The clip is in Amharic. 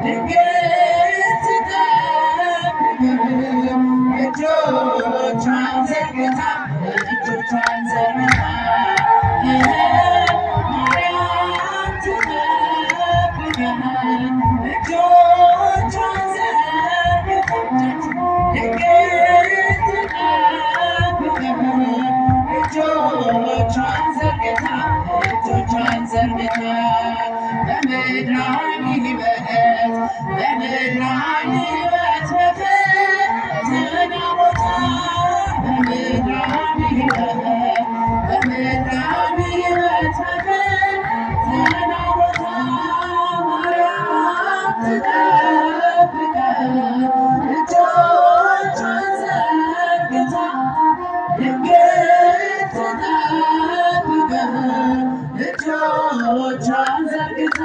ድንግል ትጠብቅህ እጆቿን ዘርግታ ማርያም ትጠብቅህ እጆቿን ዘርግታ ድንግል ትጠብቅህ እጆቿን ዘርግታ በምድራዊ ሕይወት በፈተና ቦታ በምድራዊ ሕይወት በፈተና ቦታ ማርያም ትጠብቀን እጆቿን ዘርግታ ድንግል ትጠብቀን እጆቿን ዘርግታ